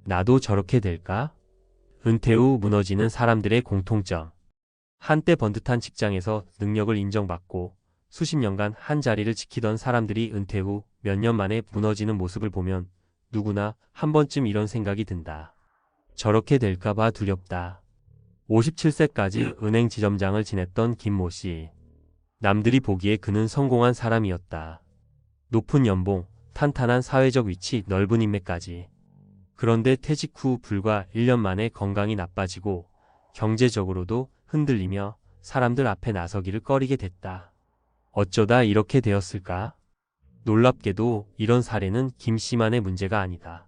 나도 저렇게 될까? 은퇴 후 무너지는 사람들의 공통점. 한때 번듯한 직장에서 능력을 인정받고 수십 년간 한 자리를 지키던 사람들이 은퇴 후 몇 년 만에 무너지는 모습을 보면 누구나 한 번쯤 이런 생각이 든다. 저렇게 될까봐 두렵다. 57세까지 은행 지점장을 지냈던 김모 씨. 남들이 보기에 그는 성공한 사람이었다. 높은 연봉, 탄탄한 사회적 위치, 넓은 인맥까지. 그런데 퇴직 후 불과 1년 만에 건강이 나빠지고 경제적으로도 흔들리며 사람들 앞에 나서기를 꺼리게 됐다. 어쩌다 이렇게 되었을까? 놀랍게도 이런 사례는 김 씨만의 문제가 아니다.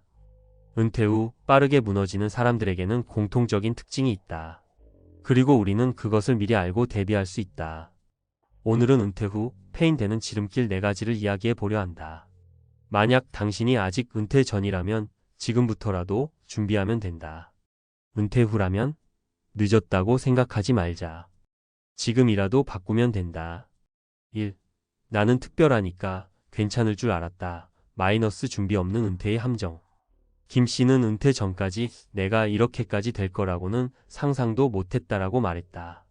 은퇴 후 빠르게 무너지는 사람들에게는 공통적인 특징이 있다. 그리고 우리는 그것을 미리 알고 대비할 수 있다. 오늘은 은퇴 후 패인되는 지름길 4가지를 이야기해 보려 한다. 만약 당신이 아직 은퇴 전이라면 지금부터라도 준비하면 된다. 은퇴 후라면 늦었다고 생각하지 말자. 지금이라도 바꾸면 된다. 1. 나는 특별하니까 괜찮을 줄 알았다. 마이너스 준비 없는 은퇴의 함정. 김 씨는 은퇴 전까지 내가 이렇게까지 될 거라고는 상상도 못했다라고 말했다.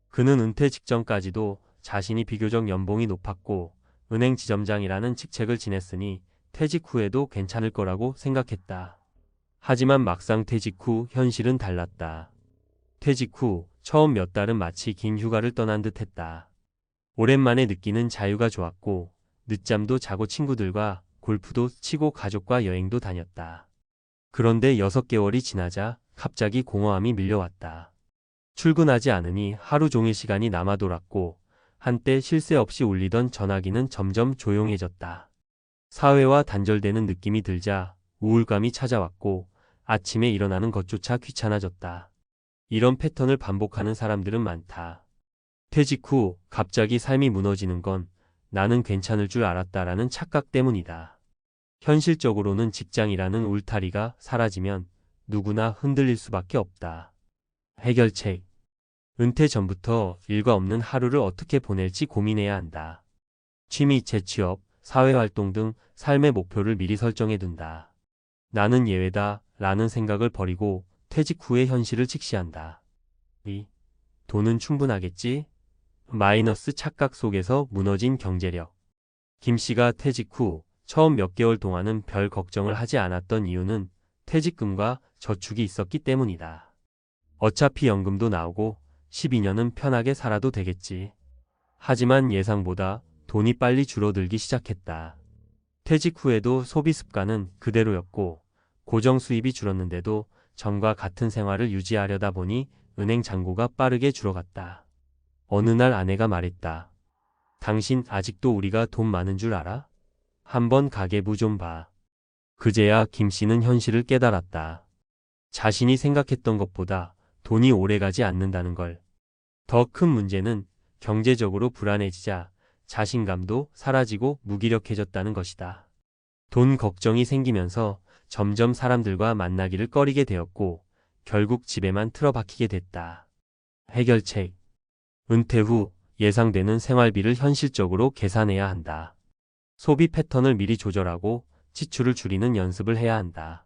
그는 은퇴 직전까지도 자신이 비교적 연봉이 높았고 은행 지점장이라는 직책을 지냈으니 퇴직 후에도 괜찮을 거라고 생각했다. 하지만 막상 퇴직 후 현실은 달랐다. 퇴직 후 처음 몇 달은 마치 긴 휴가를 떠난 듯 했다. 오랜만에 느끼는 자유가 좋았고 늦잠도 자고 친구들과 골프도 치고 가족과 여행도 다녔다. 그런데 6개월이 지나자 갑자기 공허함이 밀려왔다. 출근하지 않으니 하루 종일 시간이 남아 돌았고 한때 쉴 새 없이 울리던 전화기는 점점 조용해졌다. 사회와 단절되는 느낌이 들자 우울감이 찾아왔고 아침에 일어나는 것조차 귀찮아졌다. 이런 패턴을 반복하는 사람들은 많다. 퇴직 후 갑자기 삶이 무너지는 건 나는 괜찮을 줄 알았다라는 착각 때문이다. 현실적으로는 직장이라는 울타리가 사라지면 누구나 흔들릴 수밖에 없다. 해결책. 은퇴 전부터 일과 없는 하루를 어떻게 보낼지 고민해야 한다. 취미, 재취업, 사회활동 등 삶의 목표를 미리 설정해 둔다. 나는 예외다 라는 생각을 버리고 퇴직 후의 현실을 직시한다. 2. 돈은 충분하겠지? 마이너스 착각 속에서 무너진 경제력. 김 씨가 퇴직 후 처음 몇 개월 동안은 별 걱정을 하지 않았던 이유는 퇴직금과 저축이 있었기 때문이다. 어차피 연금도 나오고 12년은 편하게 살아도 되겠지. 하지만 예상보다 돈이 빨리 줄어들기 시작했다. 퇴직 후에도 소비 습관은 그대로였고 고정 수입이 줄었는데도 전과 같은 생활을 유지하려다 보니 은행 잔고가 빠르게 줄어갔다. 어느 날 아내가 말했다. 당신 아직도 우리가 돈 많은 줄 알아? 한번 가계부 좀 봐. 그제야 김 씨는 현실을 깨달았다. 자신이 생각했던 것보다 돈이 오래가지 않는다는 걸. 더 큰 문제는 경제적으로 불안해지자 자신감도 사라지고 무기력해졌다는 것이다. 돈 걱정이 생기면서 점점 사람들과 만나기를 꺼리게 되었고 결국 집에만 틀어박히게 됐다. 해결책. 은퇴 후 예상되는 생활비를 현실적으로 계산해야 한다. 소비 패턴을 미리 조절하고 지출을 줄이는 연습을 해야 한다.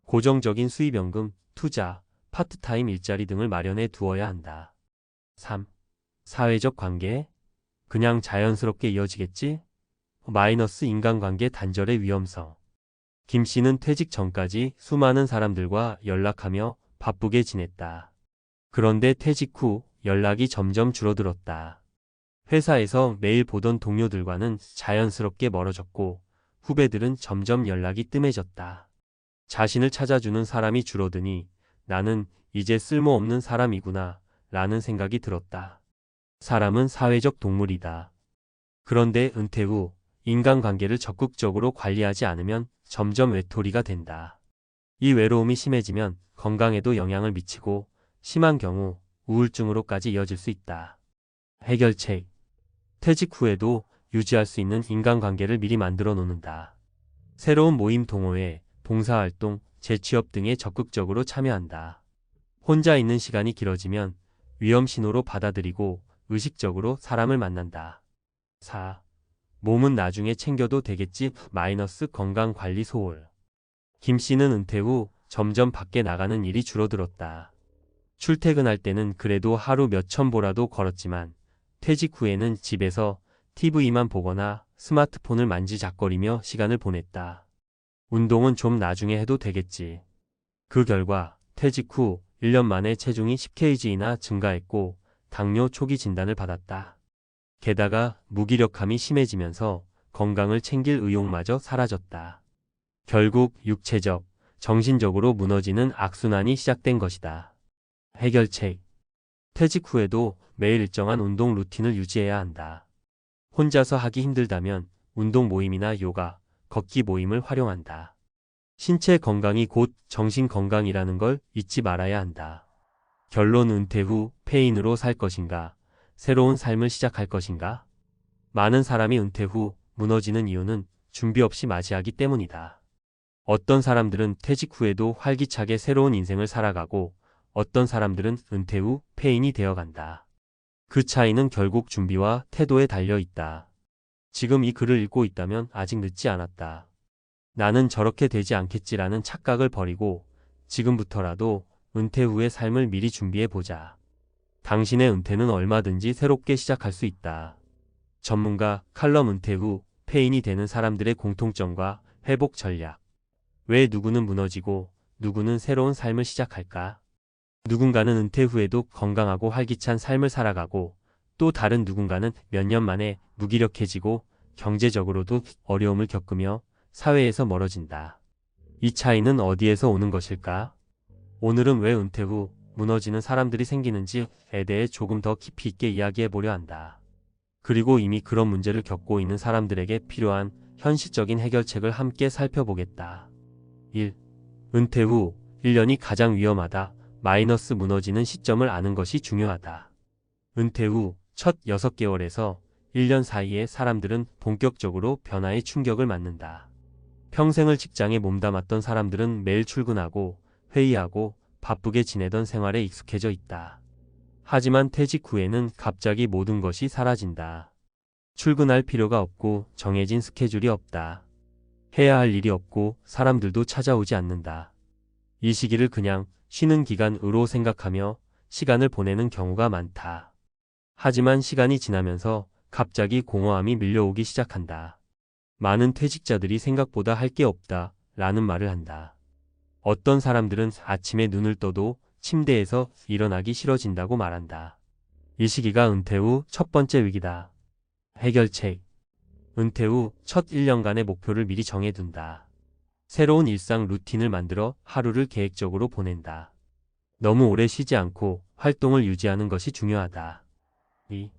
고정적인 수입연금, 투자, 파트타임 일자리 등을 마련해 두어야 한다. 3. 사회적 관계? 그냥 자연스럽게 이어지겠지? 마이너스 인간관계 단절의 위험성. 김 씨는 퇴직 전까지 수많은 사람들과 연락하며 바쁘게 지냈다. 그런데 퇴직 후 연락이 점점 줄어들었다. 회사에서 매일 보던 동료들과는 자연스럽게 멀어졌고 후배들은 점점 연락이 뜸해졌다. 자신을 찾아주는 사람이 줄어드니 나는 이제 쓸모없는 사람이구나 라는 생각이 들었다. 사람은 사회적 동물이다. 그런데 은퇴 후 인간관계를 적극적으로 관리하지 않으면 점점 외톨이가 된다. 이 외로움이 심해지면 건강에도 영향을 미치고 심한 경우 우울증으로까지 이어질 수 있다. 해결책. 퇴직 후에도 유지할 수 있는 인간관계를 미리 만들어 놓는다. 새로운 모임 동호회, 봉사활동, 재취업 등에 적극적으로 참여한다. 혼자 있는 시간이 길어지면 위험 신호로 받아들이고 의식적으로 사람을 만난다. 4. 몸은 나중에 챙겨도 되겠지 마이너스 건강관리 소홀. 김 씨는 은퇴 후 점점 밖에 나가는 일이 줄어들었다. 출퇴근할 때는 그래도 하루 몇천 보라도 걸었지만 퇴직 후에는 집에서 TV만 보거나 스마트폰을 만지작거리며 시간을 보냈다. 운동은 좀 나중에 해도 되겠지. 그 결과 퇴직 후 1년 만에 체중이 10kg나 증가했고 당뇨 초기 진단을 받았다. 게다가 무기력함이 심해지면서 건강을 챙길 의욕마저 사라졌다. 결국 육체적, 정신적으로 무너지는 악순환이 시작된 것이다. 해결책. 퇴직 후에도 매일 일정한 운동 루틴을 유지해야 한다. 혼자서 하기 힘들다면 운동 모임이나 요가, 걷기 모임을 활용한다. 신체 건강이 곧 정신 건강이라는 걸 잊지 말아야 한다. 결론 은퇴 후 폐인으로 살 것인가? 새로운 삶을 시작할 것인가? 많은 사람이 은퇴 후 무너지는 이유는 준비 없이 맞이하기 때문이다. 어떤 사람들은 퇴직 후에도 활기차게 새로운 인생을 살아가고 어떤 사람들은 은퇴 후 폐인이 되어간다. 그 차이는 결국 준비와 태도에 달려 있다. 지금 이 글을 읽고 있다면 아직 늦지 않았다. 나는 저렇게 되지 않겠지라는 착각을 버리고 지금부터라도 은퇴 후의 삶을 미리 준비해보자. 당신의 은퇴는 얼마든지 새롭게 시작할 수 있다. 전문가 칼럼 은퇴 후 폐인이 되는 사람들의 공통점과 회복 전략. 왜 누구는 무너지고 누구는 새로운 삶을 시작할까? 누군가는 은퇴 후에도 건강하고 활기찬 삶을 살아가고 또 다른 누군가는 몇 년 만에 무기력해지고 경제적으로도 어려움을 겪으며 사회에서 멀어진다. 이 차이는 어디에서 오는 것일까? 오늘은 왜 은퇴 후 무너지는 사람들이 생기는지에 대해 조금 더 깊이 있게 이야기해 보려 한다. 그리고 이미 그런 문제를 겪고 있는 사람들에게 필요한 현실적인 해결책을 함께 살펴보겠다. 1. 은퇴 후 1년이 가장 위험하다. 마이너스 무너지는 시점을 아는 것이 중요하다. 은퇴 후 첫 6개월에서 1년 사이에 사람들은 본격적으로 변화의 충격을 맞는다. 평생을 직장에 몸담았던 사람들은 매일 출근하고 회의하고 바쁘게 지내던 생활에 익숙해져 있다. 하지만 퇴직 후에는 갑자기 모든 것이 사라진다. 출근할 필요가 없고 정해진 스케줄이 없다. 해야 할 일이 없고 사람들도 찾아오지 않는다. 이 시기를 그냥 쉬는 기간으로 생각하며 시간을 보내는 경우가 많다. 하지만 시간이 지나면서 갑자기 공허함이 밀려오기 시작한다. 많은 퇴직자들이 생각보다 할 게 없다 라는 말을 한다. 어떤 사람들은 아침에 눈을 떠도 침대에서 일어나기 싫어진다고 말한다. 이 시기가 은퇴 후 첫 번째 위기다. 해결책. 은퇴 후 첫 1년간의 목표를 미리 정해둔다. 새로운 일상 루틴을 만들어 하루를 계획적으로 보낸다. 너무 오래 쉬지 않고 활동을 유지하는 것이 중요하다. 2.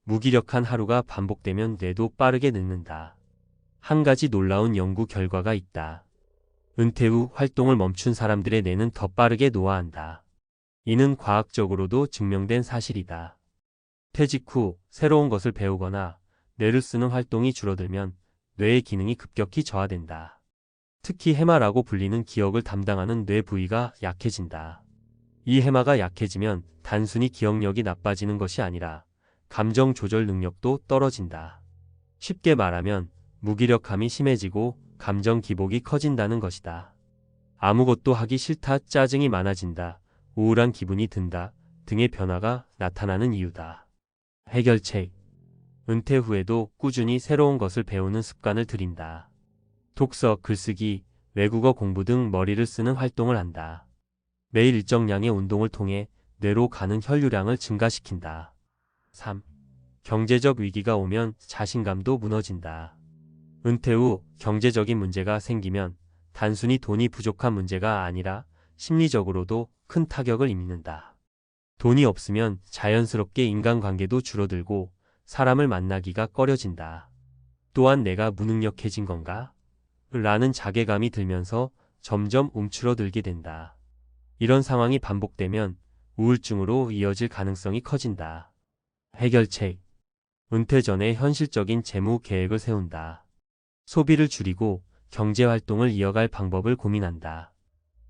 무기력한 하루가 반복되면 뇌도 빠르게 늙는다. 한 가지 놀라운 연구 결과가 있다. 은퇴 후 활동을 멈춘 사람들의 뇌는 더 빠르게 노화한다. 이는 과학적으로도 증명된 사실이다. 퇴직 후 새로운 것을 배우거나 뇌를 쓰는 활동이 줄어들면 뇌의 기능이 급격히 저하된다. 특히 해마라고 불리는 기억을 담당하는 뇌 부위가 약해진다. 이 해마가 약해지면 단순히 기억력이 나빠지는 것이 아니라 감정 조절 능력도 떨어진다. 쉽게 말하면 무기력함이 심해지고 감정 기복이 커진다는 것이다. 아무것도 하기 싫다, 짜증이 많아진다, 우울한 기분이 든다 등의 변화가 나타나는 이유다. 해결책. 은퇴 후에도 꾸준히 새로운 것을 배우는 습관을 들인다. 독서, 글쓰기, 외국어 공부 등 머리를 쓰는 활동을 한다. 매일 일정량의 운동을 통해 뇌로 가는 혈류량을 증가시킨다. 3. 경제적 위기가 오면 자신감도 무너진다. 은퇴 후 경제적인 문제가 생기면 단순히 돈이 부족한 문제가 아니라 심리적으로도 큰 타격을 입는다. 돈이 없으면 자연스럽게 인간관계도 줄어들고 사람을 만나기가 꺼려진다. 또한 내가 무능력해진 건가? 라는 자괴감이 들면서 점점 움츠러들게 된다. 이런 상황이 반복되면 우울증으로 이어질 가능성이 커진다. 해결책. 은퇴 전에 현실적인 재무 계획을 세운다. 소비를 줄이고 경제활동을 이어갈 방법을 고민한다.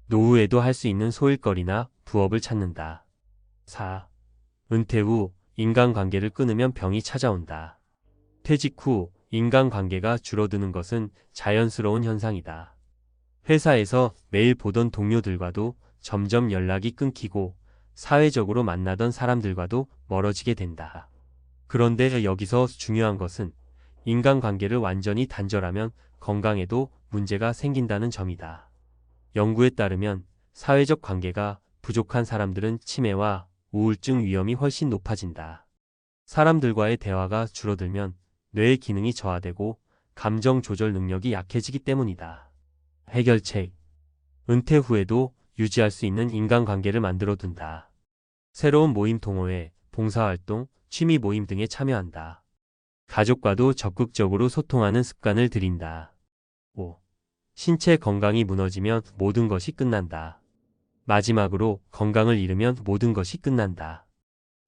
노후에도 할 수 있는 소일거리나 부업을 찾는다. 4. 은퇴 후 인간관계를 끊으면 병이 찾아온다. 퇴직 후 인간관계가 줄어드는 것은 자연스러운 현상이다. 회사에서 매일 보던 동료들과도 점점 연락이 끊기고 사회적으로 만나던 사람들과도 멀어지게 된다. 그런데 여기서 중요한 것은 인간관계를 완전히 단절하면 건강에도 문제가 생긴다는 점이다. 연구에 따르면 사회적 관계가 부족한 사람들은 치매와 우울증 위험이 훨씬 높아진다. 사람들과의 대화가 줄어들면 뇌의 기능이 저하되고 감정 조절 능력이 약해지기 때문이다. 해결책. 은퇴 후에도 유지할 수 있는 인간관계를 만들어 둔다. 새로운 모임 동호회, 봉사활동, 취미 모임 등에 참여한다. 가족과도 적극적으로 소통하는 습관을 들인다. 5. 신체 건강이 무너지면 모든 것이 끝난다. 마지막으로 건강을 잃으면 모든 것이 끝난다.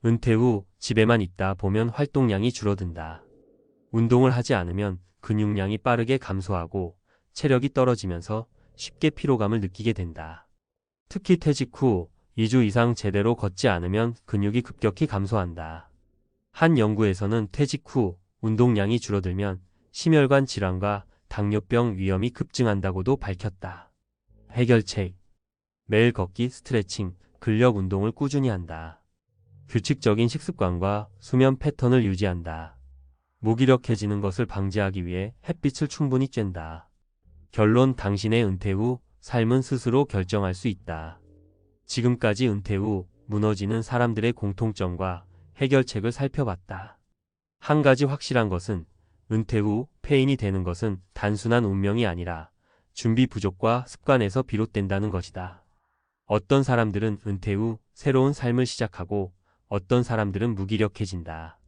은퇴 후 집에만 있다 보면 활동량이 줄어든다. 운동을 하지 않으면 근육량이 빠르게 감소하고 체력이 떨어지면서 쉽게 피로감을 느끼게 된다. 특히 퇴직 후 2주 이상 제대로 걷지 않으면 근육이 급격히 감소한다. 한 연구에서는 퇴직 후 운동량이 줄어들면 심혈관 질환과 당뇨병 위험이 급증한다고도 밝혔다. 해결책. 매일 걷기, 스트레칭, 근력 운동을 꾸준히 한다. 규칙적인 식습관과 수면 패턴을 유지한다. 무기력해지는 것을 방지하기 위해 햇빛을 충분히 쬐다. 결론. 당신의 은퇴 후 삶은 스스로 결정할 수 있다. 지금까지 은퇴 후 무너지는 사람들의 공통점과 해결책을 살펴봤다. 한 가지 확실한 것은 은퇴 후 폐인이 되는 것은 단순한 운명이 아니라 준비 부족과 습관에서 비롯된다는 것이다. 어떤 사람들은 은퇴 후 새로운 삶을 시작하고 어떤 사람들은 무기력해진다.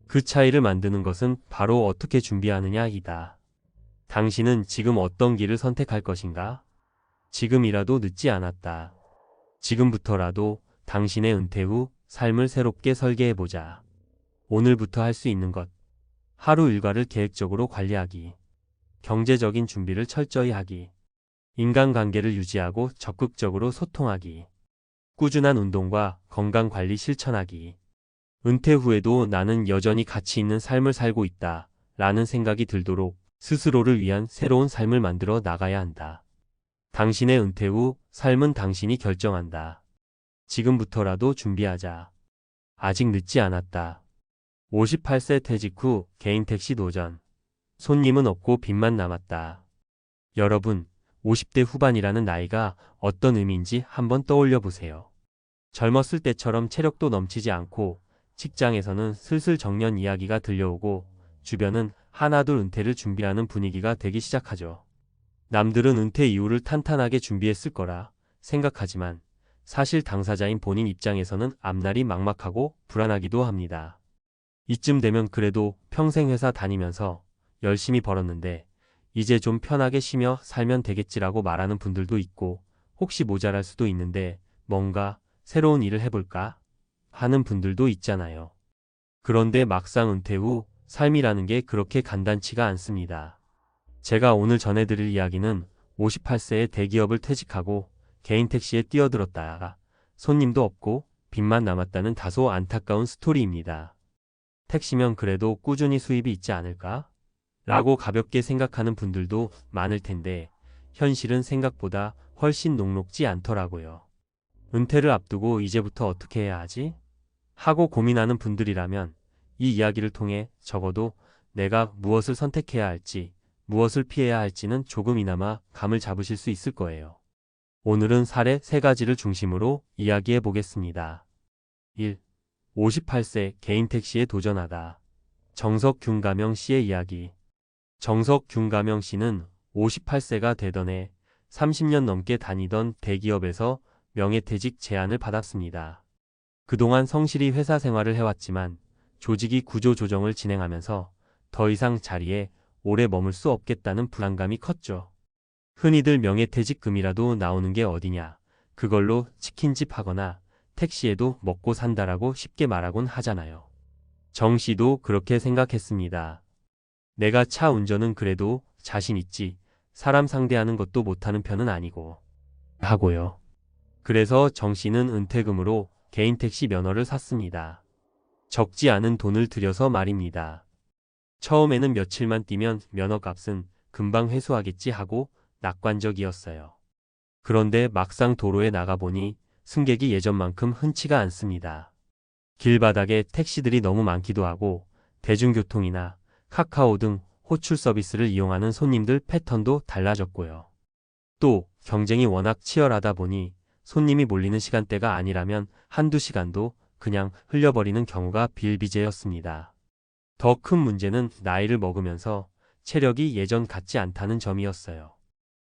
그 차이를 만드는 것은 바로 어떻게 준비하느냐이다. 당신은 지금 어떤 길을 선택할 것인가? 지금이라도 늦지 않았다. 지금부터라도 당신의 은퇴 후 삶을 새롭게 설계해보자. 오늘부터 할 수 있는 것. 하루 일과를 계획적으로 관리하기. 경제적인 준비를 철저히 하기. 인간관계를 유지하고 적극적으로 소통하기. 꾸준한 운동과 건강관리 실천하기. 은퇴 후에도 나는 여전히 가치 있는 삶을 살고 있다. 라는 생각이 들도록 스스로를 위한 새로운 삶을 만들어 나가야 한다. 당신의 은퇴 후 삶은 당신이 결정한다. 지금부터라도 준비하자. 아직 늦지 않았다. 58세 퇴직 후 개인 택시 도전. 손님은 없고 빚만 남았다. 여러분, 50대 후반이라는 나이가 어떤 의미인지 한번 떠올려 보세요. 젊었을 때처럼 체력도 넘치지 않고 직장에서는 슬슬 정년 이야기가 들려오고 주변은 하나둘 은퇴를 준비하는 분위기가 되기 시작하죠. 남들은 은퇴 이후를 탄탄하게 준비했을 거라 생각하지만 사실 당사자인 본인 입장에서는 앞날이 막막하고 불안하기도 합니다. 이쯤 되면 그래도 평생 회사 다니면서 열심히 벌었는데 이제 좀 편하게 쉬며 살면 되겠지라고 말하는 분들도 있고 혹시 모자랄 수도 있는데 뭔가 새로운 일을 해볼까 하는 분들도 있잖아요. 그런데 막상 은퇴 후 삶이라는 게 그렇게 간단치가 않습니다. 제가 오늘 전해드릴 이야기는 58세에 대기업을 퇴직하고 개인 택시에 뛰어들었다가 손님도 없고 빚만 남았다는 다소 안타까운 스토리입니다. 택시면 그래도 꾸준히 수입이 있지 않을까? 라고 가볍게 생각하는 분들도 많을 텐데 현실은 생각보다 훨씬 녹록지 않더라고요. 은퇴를 앞두고 이제부터 어떻게 해야 하지? 하고 고민하는 분들이라면 이 이야기를 통해 적어도 내가 무엇을 선택해야 할지, 무엇을 피해야 할지는 조금이나마 감을 잡으실 수 있을 거예요. 오늘은 사례 3가지를 중심으로 이야기해 보겠습니다. 1. 58세 개인 택시에 도전하다. 정석균 가명 씨의 이야기. 정석균 가명 씨는 58세가 되던 해 30년 넘게 다니던 대기업에서 명예퇴직 제안을 받았습니다. 그동안 성실히 회사 생활을 해왔지만 조직이 구조 조정을 진행하면서 더 이상 자리에 오래 머물 수 없겠다는 불안감이 컸죠. 흔히들 명예퇴직금이라도 나오는 게 어디냐, 그걸로 치킨집 하거나 택시에도 먹고 산다라고 쉽게 말하곤 하잖아요. 정 씨도 그렇게 생각했습니다. 내가 차 운전은 그래도 자신 있지, 사람 상대하는 것도 못하는 편은 아니고 하고요. 그래서 정 씨는 은퇴금으로 개인 택시 면허를 샀습니다. 적지 않은 돈을 들여서 말입니다. 처음에는 며칠만 뛰면 면허값은 금방 회수하겠지 하고 낙관적이었어요. 그런데 막상 도로에 나가보니 승객이 예전만큼 흔치가 않습니다. 길바닥에 택시들이 너무 많기도 하고 대중교통이나 카카오 등 호출 서비스를 이용하는 손님들 패턴도 달라졌고요. 또 경쟁이 워낙 치열하다 보니 손님이 몰리는 시간대가 아니라면 한두 시간도 그냥 흘려버리는 경우가 비일비재였습니다. 더 큰 문제는 나이를 먹으면서 체력이 예전 같지 않다는 점이었어요.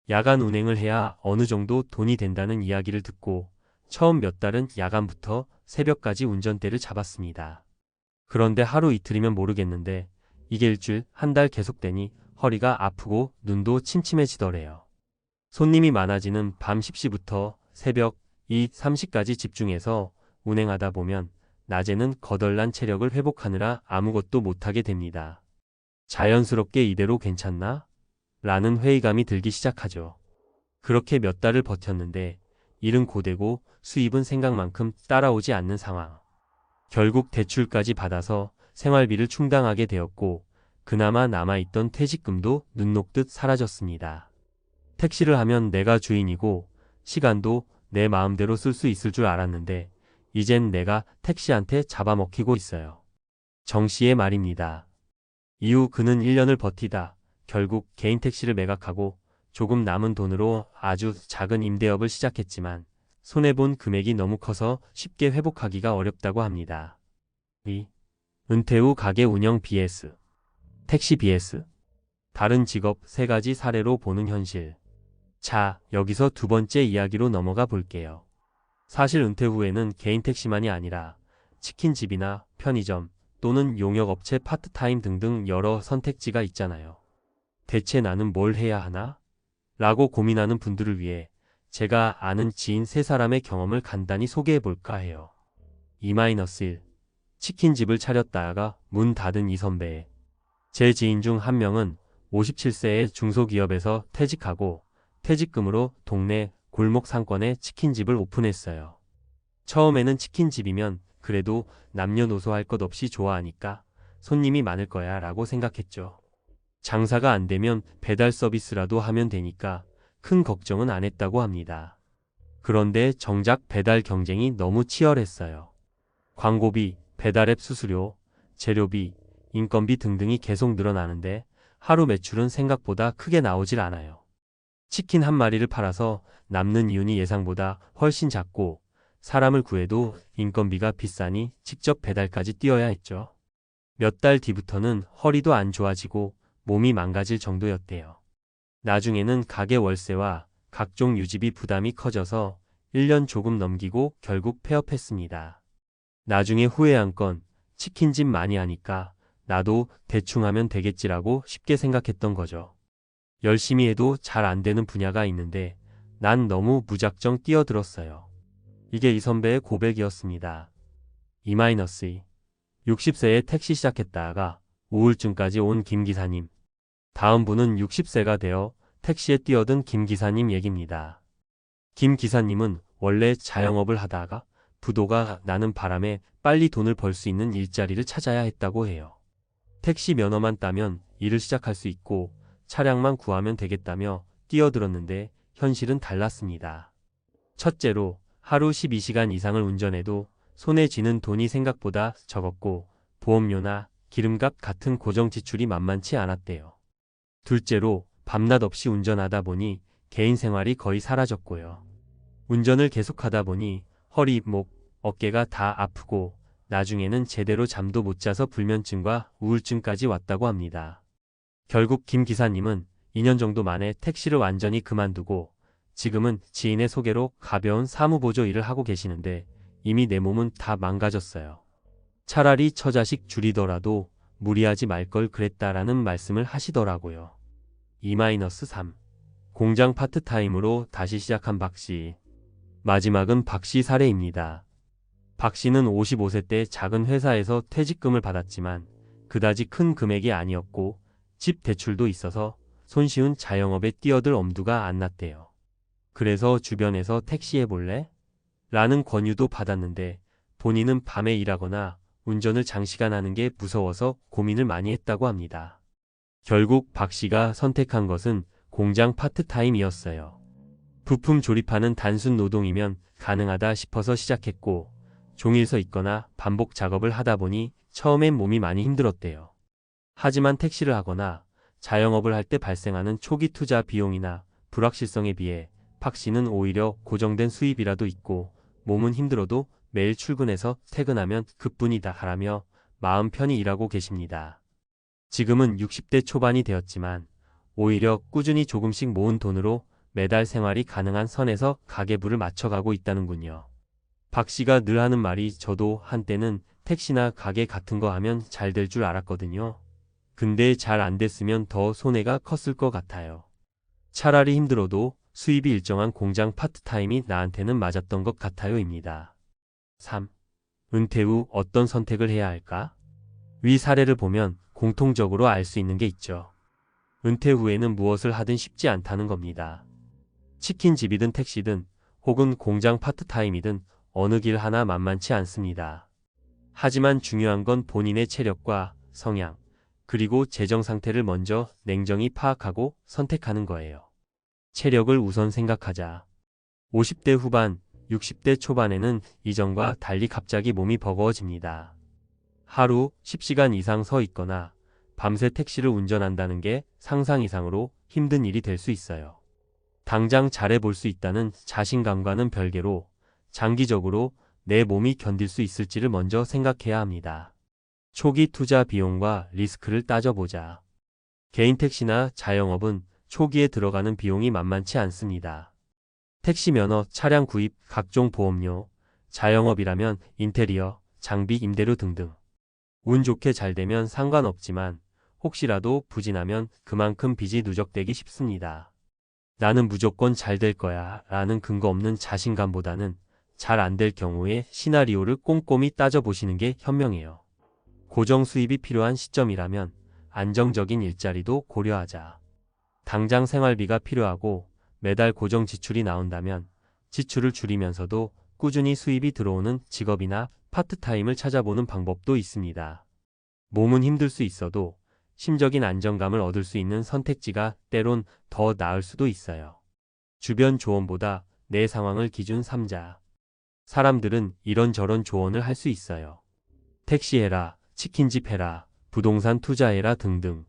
야간 운행을 해야 어느 정도 돈이 된다는 이야기를 듣고 처음 몇 달은 야간부터 새벽까지 운전대를 잡았습니다. 그런데 하루 이틀이면 모르겠는데 이게 일주일, 한 달 계속되니 허리가 아프고 눈도 침침해지더래요. 손님이 많아지는 밤 10시부터 새벽 2, 3시까지 집중해서 운행하다 보면 낮에는 거덜난 체력을 회복하느라 아무것도 못하게 됩니다. 자연스럽게 이대로 괜찮나? 라는 회의감이 들기 시작하죠. 그렇게 몇 달을 버텼는데 일은 고되고 수입은 생각만큼 따라오지 않는 상황. 결국 대출까지 받아서 생활비를 충당하게 되었고 그나마 남아있던 퇴직금도 눈 녹듯 사라졌습니다. 택시를 하면 내가 주인이고 시간도 내 마음대로 쓸 수 있을 줄 알았는데 이젠 내가 택시한테 잡아먹히고 있어요. 정 씨의 말입니다. 이후 그는 1년을 버티다 결국 개인 택시를 매각하고 조금 남은 돈으로 아주 작은 임대업을 시작했지만 손해본 금액이 너무 커서 쉽게 회복하기가 어렵다고 합니다. 은퇴 후 가게 운영 vs 택시 vs 다른 직업 3가지 사례로 보는 현실. 자, 여기서 두 번째 이야기로 넘어가 볼게요. 사실 은퇴 후에는 개인 택시만이 아니라 치킨집이나 편의점 또는 용역업체 파트타임 등등 여러 선택지가 있잖아요. 대체 나는 뭘 해야 하나? 라고 고민하는 분들을 위해 제가 아는 지인 3사람의 경험을 간단히 소개해 볼까 해요. 2-1 치킨집을 차렸다가 문 닫은 이 선배. 제 지인 중 한 명은 57세의 중소기업에서 퇴직하고 퇴직금으로 동네 골목 상권에 치킨집을 오픈했어요. 처음에는 치킨집이면 그래도 남녀노소 할 것 없이 좋아하니까 손님이 많을 거야 라고 생각했죠. 장사가 안 되면 배달 서비스라도 하면 되니까 큰 걱정은 안 했다고 합니다. 그런데 정작 배달 경쟁이 너무 치열했어요. 광고비, 배달앱 수수료, 재료비, 인건비 등등이 계속 늘어나는데 하루 매출은 생각보다 크게 나오질 않아요. 치킨 한 마리를 팔아서 남는 이윤이 예상보다 훨씬 작고 사람을 구해도 인건비가 비싸니 직접 배달까지 뛰어야 했죠. 몇 달 뒤부터는 허리도 안 좋아지고 몸이 망가질 정도였대요. 나중에는 가게 월세와 각종 유지비 부담이 커져서 1년 조금 넘기고 결국 폐업했습니다. 나중에 후회한 건 치킨집 많이 하니까 나도 대충 하면 되겠지라고 쉽게 생각했던 거죠. 열심히 해도 잘 안 되는 분야가 있는데 난 너무 무작정 뛰어들었어요. 이게 이 선배의 고백이었습니다. 2-2 60세에 택시 시작했다가 우울증까지 온 김 기사님. 다음 분은 60세가 되어 택시에 뛰어든 김 기사님 얘기입니다. 김 기사님은 원래 자영업을 하다가 부도가 나는 바람에 빨리 돈을 벌 수 있는 일자리를 찾아야 했다고 해요. 택시 면허만 따면 일을 시작할 수 있고 차량만 구하면 되겠다며 뛰어들었는데 현실은 달랐습니다. 첫째로 하루 12시간 이상을 운전해도 손에 쥐는 돈이 생각보다 적었고 보험료나 기름값 같은 고정 지출이 만만치 않았대요. 둘째로 밤낮 없이 운전하다 보니 개인 생활이 거의 사라졌고요. 운전을 계속하다 보니 허리, 목, 어깨가 다 아프고 나중에는 제대로 잠도 못 자서 불면증과 우울증까지 왔다고 합니다. 결국 김 기사님은 2년 정도 만에 택시를 완전히 그만두고 지금은 지인의 소개로 가벼운 사무보조 일을 하고 계시는데 이미 내 몸은 다 망가졌어요. 차라리 처자식 줄이더라도 무리하지 말 걸 그랬다라는 말씀을 하시더라고요. 2-3 공장 파트타임으로 다시 시작한 박 씨. 마지막은 박 씨 사례입니다. 박 씨는 55세 때 작은 회사에서 퇴직금을 받았지만 그다지 큰 금액이 아니었고 집 대출도 있어서 손쉬운 자영업에 뛰어들 엄두가 안 났대요. 그래서 주변에서 택시해 볼래? 라는 권유도 받았는데 본인은 밤에 일하거나 운전을 장시간 하는 게 무서워서 고민을 많이 했다고 합니다. 결국 박 씨가 선택한 것은 공장 파트타임이었어요. 부품 조립하는 단순 노동이면 가능하다 싶어서 시작했고 종일 서 있거나 반복 작업을 하다 보니 처음엔 몸이 많이 힘들었대요. 하지만 택시를 하거나 자영업을 할 때 발생하는 초기 투자 비용이나 불확실성에 비해 박 씨는 오히려 고정된 수입이라도 있고 몸은 힘들어도 매일 출근해서 퇴근하면 그뿐이다 하라며 마음 편히 일하고 계십니다. 지금은 60대 초반이 되었지만 오히려 꾸준히 조금씩 모은 돈으로 매달 생활이 가능한 선에서 가계부를 맞춰가고 있다는군요. 박 씨가 늘 하는 말이 저도 한때는 택시나 가게 같은 거 하면 잘 될 줄 알았거든요. 근데 잘 안 됐으면 더 손해가 컸을 것 같아요. 차라리 힘들어도 수입이 일정한 공장 파트타임이 나한테는 맞았던 것 같아요입니다. 3. 은퇴 후 어떤 선택을 해야 할까? 위 사례를 보면 공통적으로 알 수 있는 게 있죠. 은퇴 후에는 무엇을 하든 쉽지 않다는 겁니다. 치킨집이든 택시든 혹은 공장 파트타임이든 어느 길 하나 만만치 않습니다. 하지만 중요한 건 본인의 체력과 성향, 그리고 재정 상태를 먼저 냉정히 파악하고 선택하는 거예요. 체력을 우선 생각하자. 50대 후반, 60대 초반에는 이전과 달리 갑자기 몸이 버거워집니다. 하루 10시간 이상 서 있거나 밤새 택시를 운전한다는 게 상상 이상으로 힘든 일이 될 수 있어요. 당장 잘해볼 수 있다는 자신감과는 별개로 장기적으로 내 몸이 견딜 수 있을지를 먼저 생각해야 합니다. 초기 투자 비용과 리스크를 따져보자. 개인 택시나 자영업은 초기에 들어가는 비용이 만만치 않습니다. 택시 면허, 차량 구입, 각종 보험료, 자영업이라면 인테리어, 장비 임대료 등등. 운 좋게 잘 되면 상관없지만 혹시라도 부진하면 그만큼 빚이 누적되기 쉽습니다. 나는 무조건 잘 될 거야 라는 근거 없는 자신감보다는 잘 안 될 경우의 시나리오를 꼼꼼히 따져보시는 게 현명해요. 고정 수입이 필요한 시점이라면 안정적인 일자리도 고려하자. 당장 생활비가 필요하고 매달 고정 지출이 나온다면 지출을 줄이면서도 꾸준히 수입이 들어오는 직업이나 파트타임을 찾아보는 방법도 있습니다. 몸은 힘들 수 있어도 심적인 안정감을 얻을 수 있는 선택지가 때론 더 나을 수도 있어요. 주변 조언보다 내 상황을 기준 삼자. 사람들은 이런저런 조언을 할 수 있어요. 택시 해라, 치킨집 해라, 부동산 투자해라 등등.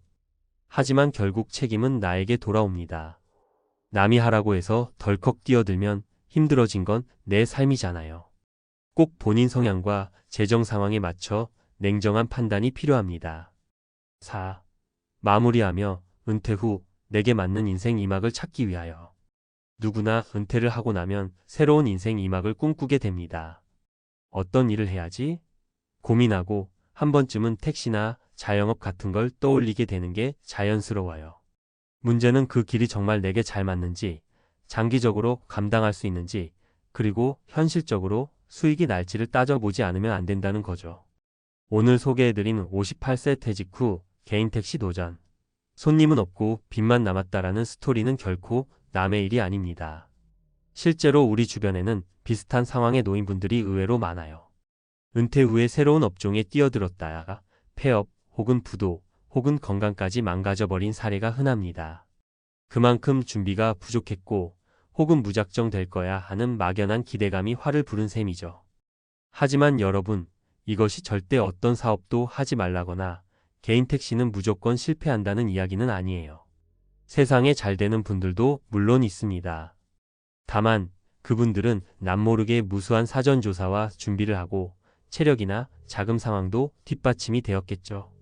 하지만 결국 책임은 나에게 돌아옵니다. 남이 하라고 해서 덜컥 뛰어들면 힘들어진 건 내 삶이잖아요. 꼭 본인 성향과 재정 상황에 맞춰 냉정한 판단이 필요합니다. 4. 마무리하며 은퇴 후 내게 맞는 인생 2막을 찾기 위하여. 누구나 은퇴를 하고 나면 새로운 인생 2막을 꿈꾸게 됩니다. 어떤 일을 해야지? 고민하고 한 번쯤은 택시나 자영업 같은 걸 떠올리게 되는 게 자연스러워요. 문제는 그 길이 정말 내게 잘 맞는지, 장기적으로 감당할 수 있는지, 그리고 현실적으로 수익이 날지를 따져보지 않으면 안 된다는 거죠. 오늘 소개해드린 58세 퇴직 후 개인 택시 도전. 손님은 없고 빚만 남았다라는 스토리는 결코 남의 일이 아닙니다. 실제로 우리 주변에는 비슷한 상황에 놓인 분들이 의외로 많아요. 은퇴 후에 새로운 업종에 뛰어들었다가 폐업 혹은 부도 혹은 건강까지 망가져버린 사례가 흔합니다. 그만큼 준비가 부족했고 혹은 무작정 될 거야 하는 막연한 기대감이 화를 부른 셈이죠. 하지만 여러분, 이것이 절대 어떤 사업도 하지 말라거나 개인 택시는 무조건 실패한다는 이야기는 아니에요. 세상에 잘 되는 분들도 물론 있습니다. 다만 그분들은 남모르게 무수한 사전조사와 준비를 하고 체력이나 자금 상황도 뒷받침이 되었겠죠.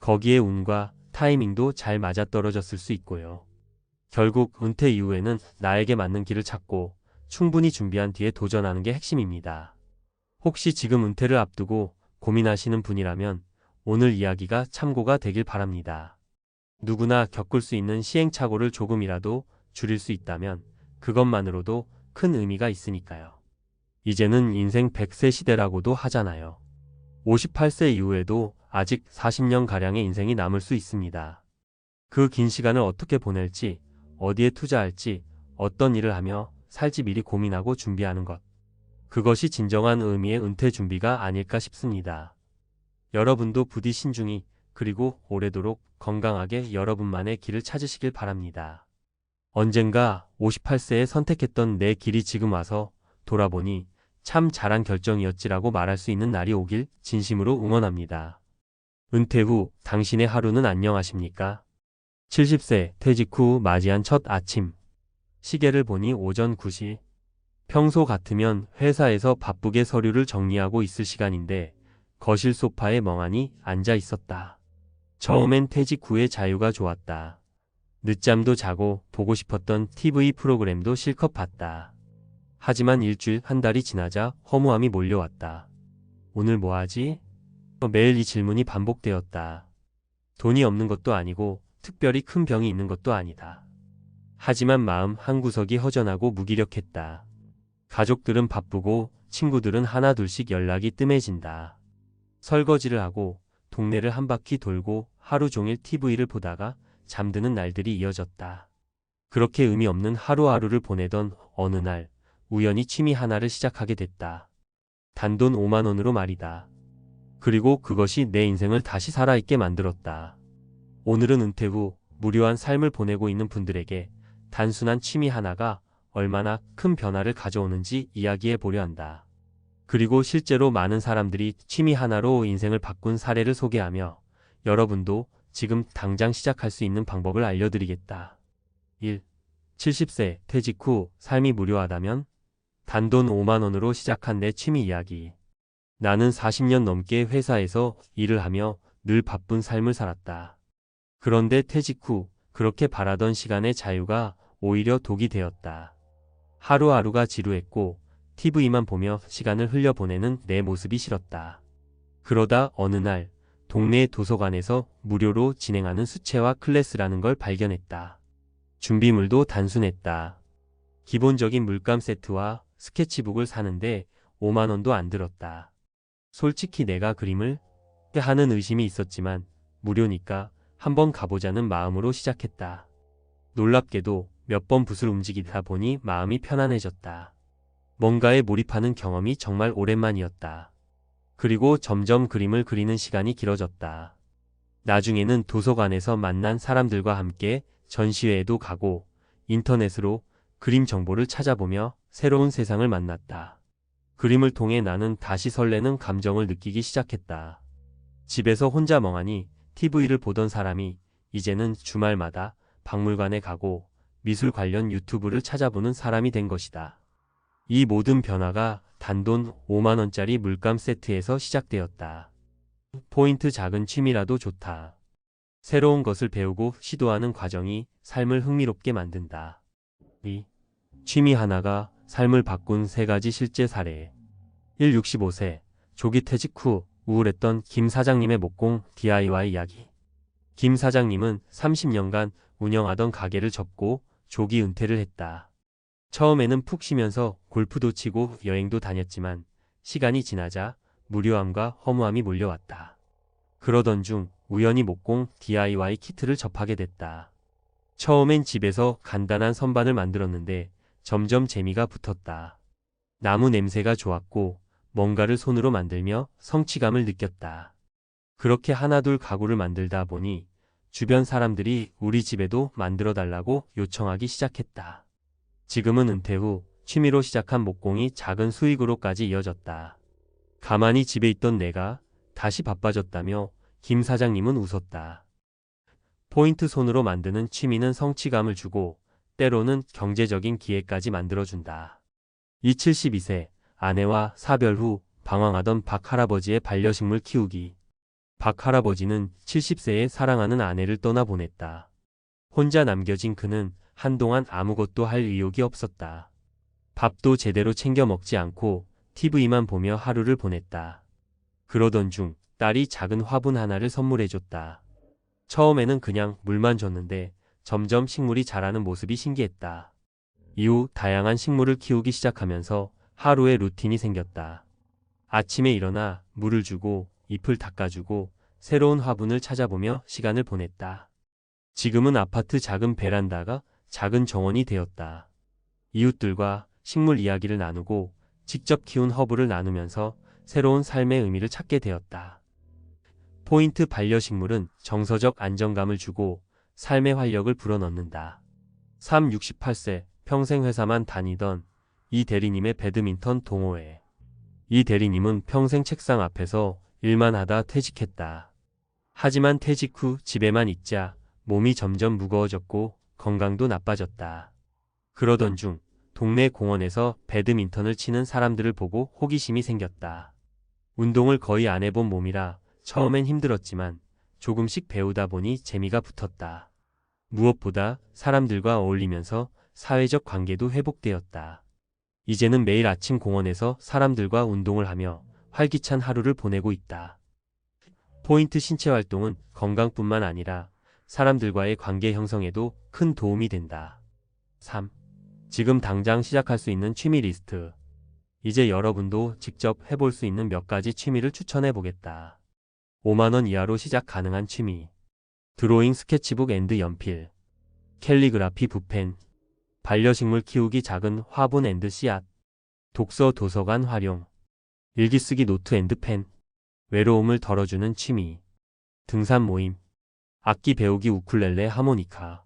거기에 운과 타이밍도 잘 맞아떨어졌을 수 있고요. 결국 은퇴 이후에는 나에게 맞는 길을 찾고 충분히 준비한 뒤에 도전하는 게 핵심입니다. 혹시 지금 은퇴를 앞두고 고민하시는 분이라면 오늘 이야기가 참고가 되길 바랍니다. 누구나 겪을 수 있는 시행착오를 조금이라도 줄일 수 있다면 그것만으로도 큰 의미가 있으니까요. 이제는 인생 100세 시대라고도 하잖아요. 58세 이후에도 아직 40년가량의 인생이 남을 수 있습니다. 그 긴 시간을 어떻게 보낼지, 어디에 투자할지, 어떤 일을 하며 살지 미리 고민하고 준비하는 것. 그것이 진정한 의미의 은퇴 준비가 아닐까 싶습니다. 여러분도 부디 신중히 그리고 오래도록 건강하게 여러분만의 길을 찾으시길 바랍니다. 언젠가 58세에 선택했던 내 길이 지금 와서 돌아보니 참 잘한 결정이었지라고 말할 수 있는 날이 오길 진심으로 응원합니다. 은퇴 후 당신의 하루는 안녕하십니까? 70세 퇴직 후 맞이한 첫 아침. 시계를 보니 오전 9시. 평소 같으면 회사에서 바쁘게 서류를 정리하고 있을 시간인데 거실 소파에 멍하니 앉아 있었다. 처음엔 퇴직 후의 자유가 좋았다. 늦잠도 자고 보고 싶었던 TV 프로그램도 실컷 봤다. 하지만 일주일 한 달이 지나자 허무함이 몰려왔다. 오늘 뭐 하지? 매일 이 질문이 반복되었다. 돈이 없는 것도 아니고 특별히 큰 병이 있는 것도 아니다. 하지만 마음 한구석이 허전하고 무기력했다. 가족들은 바쁘고 친구들은 하나둘씩 연락이 뜸해진다. 설거지를 하고 동네를 한 바퀴 돌고 하루 종일 TV를 보다가 잠드는 날들이 이어졌다. 그렇게 의미 없는 하루하루를 보내던 어느 날 우연히 취미 하나를 시작하게 됐다. 단돈 5만 원으로 말이다. 그리고 그것이 내 인생을 다시 살아있게 만들었다. 오늘은 은퇴 후 무료한 삶을 보내고 있는 분들에게 단순한 취미 하나가 얼마나 큰 변화를 가져오는지 이야기해 보려 한다. 그리고 실제로 많은 사람들이 취미 하나로 인생을 바꾼 사례를 소개하며 여러분도 지금 당장 시작할 수 있는 방법을 알려드리겠다. 1. 70세 퇴직 후 삶이 무료하다면? 단돈 5만 원으로 시작한 내 취미 이야기. 나는 40년 넘게 회사에서 일을 하며 늘 바쁜 삶을 살았다. 그런데 퇴직 후 그렇게 바라던 시간의 자유가 오히려 독이 되었다. 하루하루가 지루했고 TV만 보며 시간을 흘려보내는 내 모습이 싫었다. 그러다 어느 날 동네 도서관에서 무료로 진행하는 수채화 클래스라는 걸 발견했다. 준비물도 단순했다. 기본적인 물감 세트와 스케치북을 사는데 5만 원도 안 들었다. 솔직히 내가 그림을 하는 의심이 있었지만 무료니까 한번 가보자는 마음으로 시작했다. 놀랍게도 몇 번 붓을 움직이다 보니 마음이 편안해졌다. 뭔가에 몰입하는 경험이 정말 오랜만이었다. 그리고 점점 그림을 그리는 시간이 길어졌다. 나중에는 도서관에서 만난 사람들과 함께 전시회에도 가고 인터넷으로 그림 정보를 찾아보며 새로운 세상을 만났다. 그림을 통해 나는 다시 설레는 감정을 느끼기 시작했다. 집에서 혼자 멍하니 TV를 보던 사람이 이제는 주말마다 박물관에 가고 미술 관련 유튜브를 찾아보는 사람이 된 것이다. 이 모든 변화가 단돈 5만 원짜리 물감 세트에서 시작되었다. 포인트 작은 취미라도 좋다. 새로운 것을 배우고 시도하는 과정이 삶을 흥미롭게 만든다. 2. 취미 하나가 삶을 바꾼 3가지 실제 사례. 1. 65세 조기 퇴직 후 우울했던 김 사장님의 목공 DIY 이야기. 김 사장님은 30년간 운영하던 가게를 접고 조기 은퇴를 했다. 처음에는 푹 쉬면서 골프도 치고 여행도 다녔지만 시간이 지나자 무료함과 허무함이 몰려왔다. 그러던 중 우연히 목공 DIY 키트를 접하게 됐다. 처음엔 집에서 간단한 선반을 만들었는데 점점 재미가 붙었다. 나무 냄새가 좋았고 뭔가를 손으로 만들며 성취감을 느꼈다. 그렇게 하나둘 가구를 만들다 보니 주변 사람들이 우리 집에도 만들어 달라고 요청하기 시작했다. 지금은 은퇴 후 취미로 시작한 목공이 작은 수익으로까지 이어졌다. 가만히 집에 있던 내가 다시 바빠졌다며 김 사장님은 웃었다. 포인트 손으로 만드는 취미는 성취감을 주고 때로는 경제적인 기회까지 만들어준다. 이 72세 아내와 사별 후 방황하던 박 할아버지의 반려식물 키우기. 박 할아버지는 70세에 사랑하는 아내를 떠나보냈다. 혼자 남겨진 그는 한동안 아무것도 할 의욕이 없었다. 밥도 제대로 챙겨 먹지 않고 TV만 보며 하루를 보냈다. 그러던 중 딸이 작은 화분 하나를 선물해줬다. 처음에는 그냥 물만 줬는데 점점 식물이 자라는 모습이 신기했다. 이후 다양한 식물을 키우기 시작하면서 하루의 루틴이 생겼다. 아침에 일어나 물을 주고 잎을 닦아주고 새로운 화분을 찾아보며 시간을 보냈다. 지금은 아파트 작은 베란다가 작은 정원이 되었다. 이웃들과 식물 이야기를 나누고 직접 키운 허브를 나누면서 새로운 삶의 의미를 찾게 되었다. 포인트 반려식물은 정서적 안정감을 주고 삶의 활력을 불어넣는다. 3. 68세 평생 회사만 다니던 이 대리님의 배드민턴 동호회. 이 대리님은 평생 책상 앞에서 일만 하다 퇴직했다. 하지만 퇴직 후 집에만 있자 몸이 점점 무거워졌고 건강도 나빠졌다. 그러던 중 동네 공원에서 배드민턴을 치는 사람들을 보고 호기심이 생겼다. 운동을 거의 안 해본 몸이라 처음엔 힘들었지만 조금씩 배우다 보니 재미가 붙었다. 무엇보다 사람들과 어울리면서 사회적 관계도 회복되었다. 이제는 매일 아침 공원에서 사람들과 운동을 하며 활기찬 하루를 보내고 있다. 포인트 신체 활동은 건강뿐만 아니라 사람들과의 관계 형성에도 큰 도움이 된다. 3. 지금 당장 시작할 수 있는 취미 리스트. 이제 여러분도 직접 해볼 수 있는 몇 가지 취미를 추천해 보겠다. 5만원 이하로 시작 가능한 취미. 드로잉 스케치북 앤드 연필, 캘리그라피 붓펜, 반려식물 키우기 작은 화분 앤드 씨앗, 독서 도서관 활용, 일기쓰기 노트 앤드 펜, 외로움을 덜어주는 취미, 등산 모임, 악기 배우기 우쿨렐레 하모니카,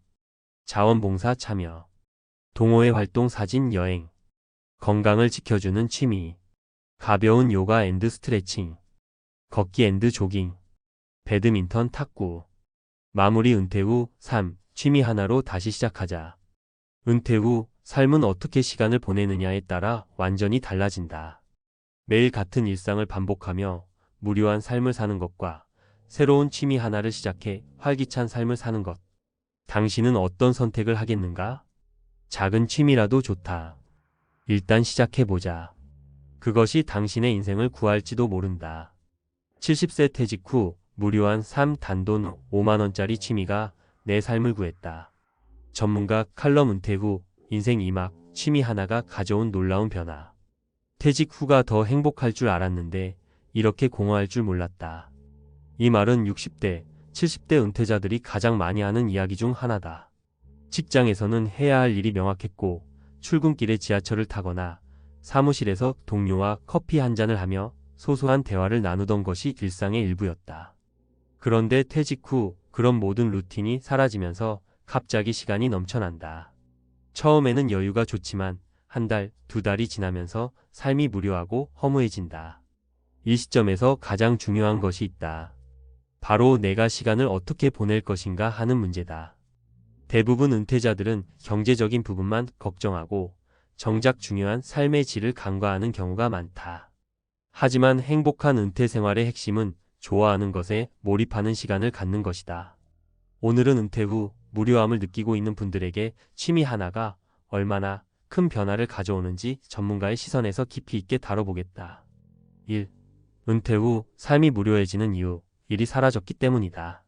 자원봉사 참여, 동호회 활동 사진 여행, 건강을 지켜주는 취미, 가벼운 요가 앤드 스트레칭, 걷기 앤드 조깅, 배드민턴 탁구. 마무리. 은퇴 후 3. 취미 하나로 다시 시작하자. 은퇴 후 삶은 어떻게 시간을 보내느냐에 따라 완전히 달라진다. 매일 같은 일상을 반복하며 무료한 삶을 사는 것과 새로운 취미 하나를 시작해 활기찬 삶을 사는 것. 당신은 어떤 선택을 하겠는가? 작은 취미라도 좋다. 일단 시작해보자. 그것이 당신의 인생을 구할지도 모른다. 70세 퇴직 후 무료한 삶 단돈 5만원짜리 취미가 내 삶을 구했다. 전문가 칼럼. 은퇴 후 인생 2막 취미 하나가 가져온 놀라운 변화. 퇴직 후가 더 행복할 줄 알았는데 이렇게 공허할 줄 몰랐다. 이 말은 60대, 70대 은퇴자들이 가장 많이 하는 이야기 중 하나다. 직장에서는 해야 할 일이 명확했고 출근길에 지하철을 타거나 사무실에서 동료와 커피 한 잔을 하며 소소한 대화를 나누던 것이 일상의 일부였다. 그런데 퇴직 후 그런 모든 루틴이 사라지면서 갑자기 시간이 넘쳐난다. 처음에는 여유가 좋지만 한 달, 두 달이 지나면서 삶이 무료하고 허무해진다. 이 시점에서 가장 중요한 것이 있다. 바로 내가 시간을 어떻게 보낼 것인가 하는 문제다. 대부분 은퇴자들은 경제적인 부분만 걱정하고 정작 중요한 삶의 질을 간과하는 경우가 많다. 하지만 행복한 은퇴 생활의 핵심은 좋아하는 것에 몰입하는 시간을 갖는 것이다. 오늘은 은퇴 후 무료함을 느끼고 있는 분들에게 취미 하나가 얼마나 큰 변화를 가져오는지 전문가의 시선에서 깊이 있게 다뤄보겠다. 1. 은퇴 후 삶이 무료해지는 이유. 일이 사라졌기 때문이다.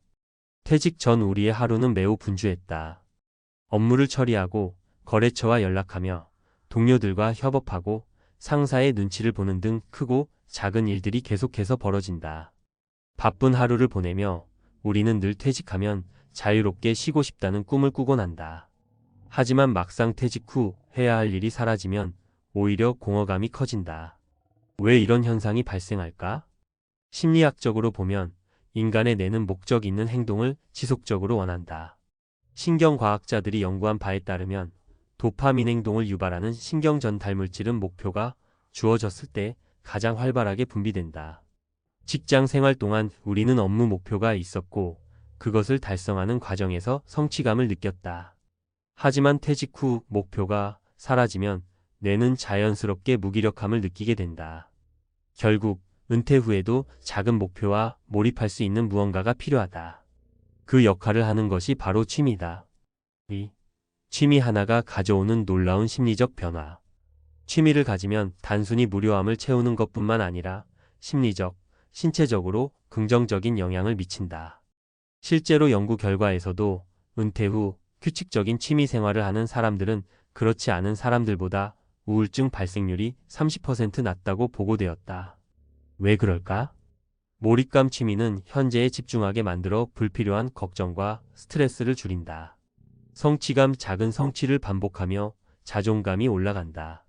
퇴직 전 우리의 하루는 매우 분주했다. 업무를 처리하고 거래처와 연락하며 동료들과 협업하고 상사의 눈치를 보는 등 크고 작은 일들이 계속해서 벌어진다. 바쁜 하루를 보내며 우리는 늘 퇴직하면 자유롭게 쉬고 싶다는 꿈을 꾸곤 한다. 하지만 막상 퇴직 후 해야 할 일이 사라지면 오히려 공허감이 커진다. 왜 이런 현상이 발생할까? 심리학적으로 보면 인간의 뇌는 목적 있는 행동을 지속적으로 원한다. 신경과학자들이 연구한 바에 따르면 도파민 행동을 유발하는 신경전달 물질은 목표가 주어졌을 때 가장 활발하게 분비된다. 직장 생활 동안 우리는 업무 목표가 있었고 그것을 달성하는 과정에서 성취감을 느꼈다. 하지만 퇴직 후 목표가 사라지면 뇌는 자연스럽게 무기력함을 느끼게 된다. 결국 은퇴 후에도 작은 목표와 몰입할 수 있는 무언가가 필요하다. 그 역할을 하는 것이 바로 취미다. 2. 취미 하나가 가져오는 놀라운 심리적 변화. 취미를 가지면 단순히 무료함을 채우는 것뿐만 아니라 심리적, 신체적으로 긍정적인 영향을 미친다. 실제로 연구 결과에서도 은퇴 후 규칙적인 취미 생활을 하는 사람들은 그렇지 않은 사람들보다 우울증 발생률이 30% 낮다고 보고되었다. 왜 그럴까? 몰입감. 취미는 현재에 집중하게 만들어 불필요한 걱정과 스트레스를 줄인다. 성취감. 작은 성취를 반복하며 자존감이 올라간다.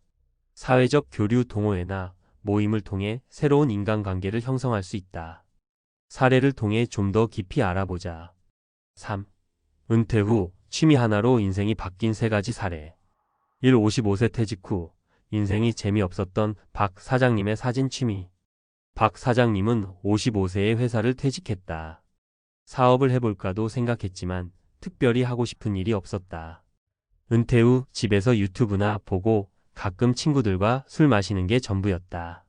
사회적 교류. 동호회나 모임을 통해 새로운 인간관계를 형성할 수 있다. 사례를 통해 좀 더 깊이 알아보자. 3. 은퇴 후 취미 하나로 인생이 바뀐 3가지 사례. 1. 55세 퇴직 후 인생이 재미없었던 박 사장님의 사진 취미. 박 사장님은 55세에 회사를 퇴직했다. 사업을 해볼까도 생각했지만 특별히 하고 싶은 일이 없었다. 은퇴 후 집에서 유튜브나 보고 가끔 친구들과 술 마시는 게 전부였다.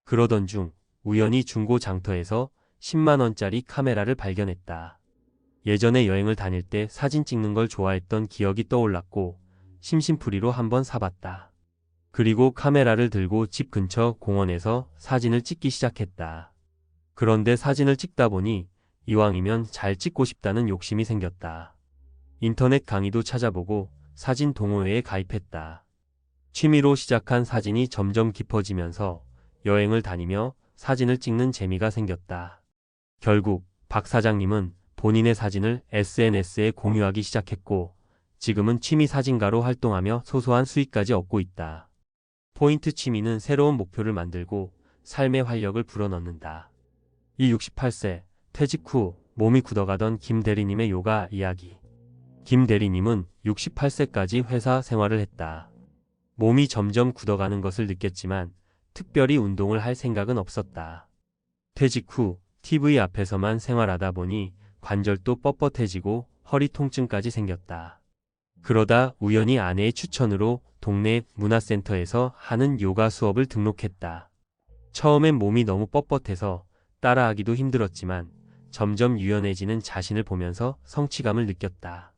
그러던 중 우연히 중고 장터에서 10만 원짜리 카메라를 발견했다. 예전에 여행을 다닐 때 사진 찍는 걸 좋아했던 기억이 떠올랐고 심심풀이로 한번 사봤다. 그리고 카메라를 들고 집 근처 공원에서 사진을 찍기 시작했다. 그런데 사진을 찍다 보니 이왕이면 잘 찍고 싶다는 욕심이 생겼다. 인터넷 강의도 찾아보고 사진 동호회에 가입했다. 취미로 시작한 사진이 점점 깊어지면서 여행을 다니며 사진을 찍는 재미가 생겼다. 결국 박 사장님은 본인의 사진을 SNS에 공유하기 시작했고 지금은 취미 사진가로 활동하며 소소한 수익까지 얻고 있다. 포인트 취미는 새로운 목표를 만들고 삶의 활력을 불어넣는다. 이 68세 퇴직 후 몸이 굳어가던 김 대리님의 요가 이야기. 김 대리님은 68세까지 회사 생활을 했다. 몸이 점점 굳어가는 것을 느꼈지만 특별히 운동을 할 생각은 없었다. 퇴직 후 TV 앞에서만 생활하다 보니 관절도 뻣뻣해지고 허리 통증까지 생겼다. 그러다 우연히 아내의 추천으로 동네 문화센터에서 하는 요가 수업을 등록했다. 처음엔 몸이 너무 뻣뻣해서 따라하기도 힘들었지만 점점 유연해지는 자신을 보면서 성취감을 느꼈다.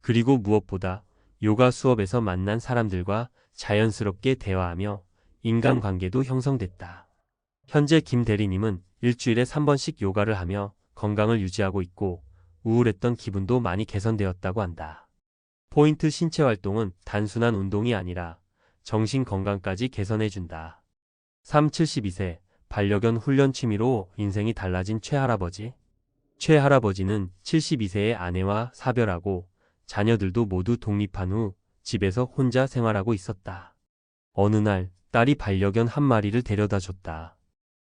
그리고 무엇보다 요가 수업에서 만난 사람들과 자연스럽게 대화하며 인간관계도 형성됐다. 현재 김 대리님은 일주일에 3번씩 요가를 하며 건강을 유지하고 있고 우울했던 기분도 많이 개선되었다고 한다. 포인트 신체 활동은 단순한 운동이 아니라 정신 건강까지 개선해준다. 3. 72세 반려견 훈련 취미로 인생이 달라진 최할아버지. 최할아버지는 72세의 아내와 사별하고 자녀들도 모두 독립한 후 집에서 혼자 생활하고 있었다. 어느 날 딸이 반려견 한 마리를 데려다 줬다.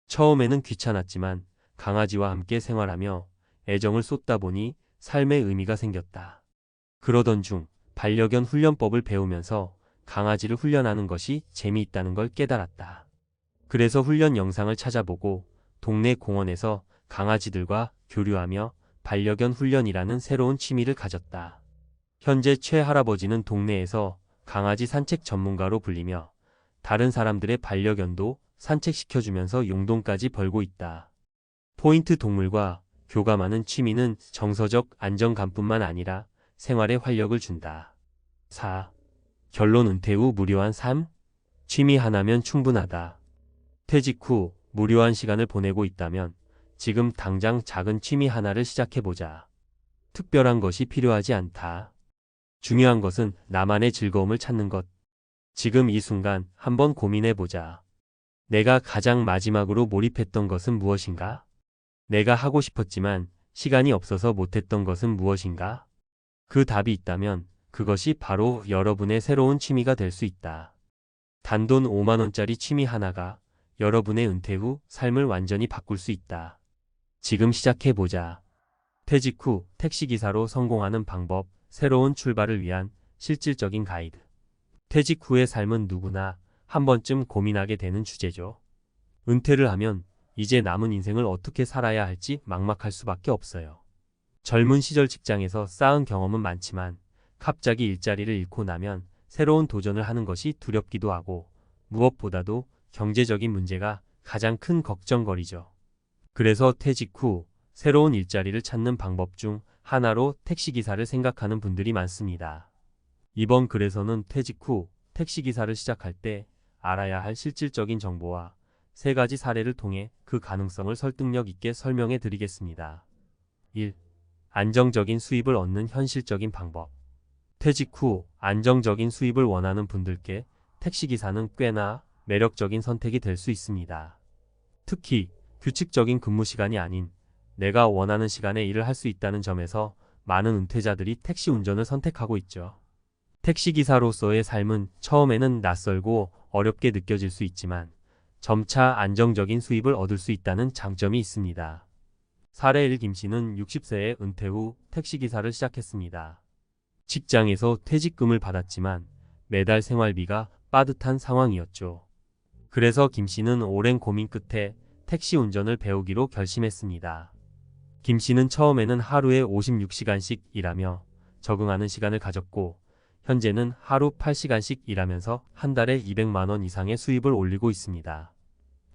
처음에는 귀찮았지만 강아지와 함께 생활하며 애정을 쏟다 보니 삶의 의미가 생겼다. 그러던 중 반려견 훈련법을 배우면서 강아지를 훈련하는 것이 재미있다는 걸 깨달았다. 그래서 훈련 영상을 찾아보고 동네 공원에서 강아지들과 교류하며 반려견 훈련이라는 새로운 취미를 가졌다. 현재 최 할아버지는 동네에서 강아지 산책 전문가로 불리며 다른 사람들의 반려견도 산책시켜주면서 용돈까지 벌고 있다. 포인트 동물과 교감하는 취미는 정서적 안정감뿐만 아니라 생활에 활력을 준다. 4. 결론 은퇴 후 무료한 삶? 취미 하나면 충분하다. 퇴직 후 무료한 시간을 보내고 있다면 지금 당장 작은 취미 하나를 시작해보자. 특별한 것이 필요하지 않다. 중요한 것은 나만의 즐거움을 찾는 것. 지금 이 순간 한번 고민해보자. 내가 가장 마지막으로 몰입했던 것은 무엇인가? 내가 하고 싶었지만 시간이 없어서 못했던 것은 무엇인가? 그 답이 있다면 그것이 바로 여러분의 새로운 취미가 될 수 있다. 단돈 5만 원짜리 취미 하나가 여러분의 은퇴 후 삶을 완전히 바꿀 수 있다. 지금 시작해보자. 퇴직 후 택시기사로 성공하는 방법, 새로운 출발을 위한 실질적인 가이드. 퇴직 후의 삶은 누구나 한 번쯤 고민하게 되는 주제죠. 은퇴를 하면 이제 남은 인생을 어떻게 살아야 할지 막막할 수밖에 없어요. 젊은 시절 직장에서 쌓은 경험은 많지만 갑자기 일자리를 잃고 나면 새로운 도전을 하는 것이 두렵기도 하고 무엇보다도 경제적인 문제가 가장 큰 걱정거리죠. 그래서 퇴직 후 새로운 일자리를 찾는 방법 중 하나로 택시기사를 생각하는 분들이 많습니다. 이번 글에서는 퇴직 후 택시기사를 시작할 때 알아야 할 실질적인 정보와 3가지 사례를 통해 그 가능성을 설득력 있게 설명해 드리겠습니다. 1. 안정적인 수입을 얻는 현실적인 방법. 퇴직 후 안정적인 수입을 원하는 분들께 택시기사는 꽤나 매력적인 선택이 될 수 있습니다. 특히 규칙적인 근무 시간이 아닌 내가 원하는 시간에 일을 할 수 있다는 점에서 많은 은퇴자들이 택시 운전을 선택하고 있죠. 택시기사로서의 삶은 처음에는 낯설고 어렵게 느껴질 수 있지만 점차 안정적인 수입을 얻을 수 있다는 장점이 있습니다. 사례 1. 김씨는 60세에 은퇴 후 택시기사를 시작했습니다. 직장에서 퇴직금을 받았지만 매달 생활비가 빠듯한 상황이었죠. 그래서 김 씨는 오랜 고민 끝에 택시 운전을 배우기로 결심했습니다. 김 씨는 처음에는 하루에 56시간씩 일하며 적응하는 시간을 가졌고, 현재는 하루 8시간씩 일하면서 한 달에 200만 원 이상의 수입을 올리고 있습니다.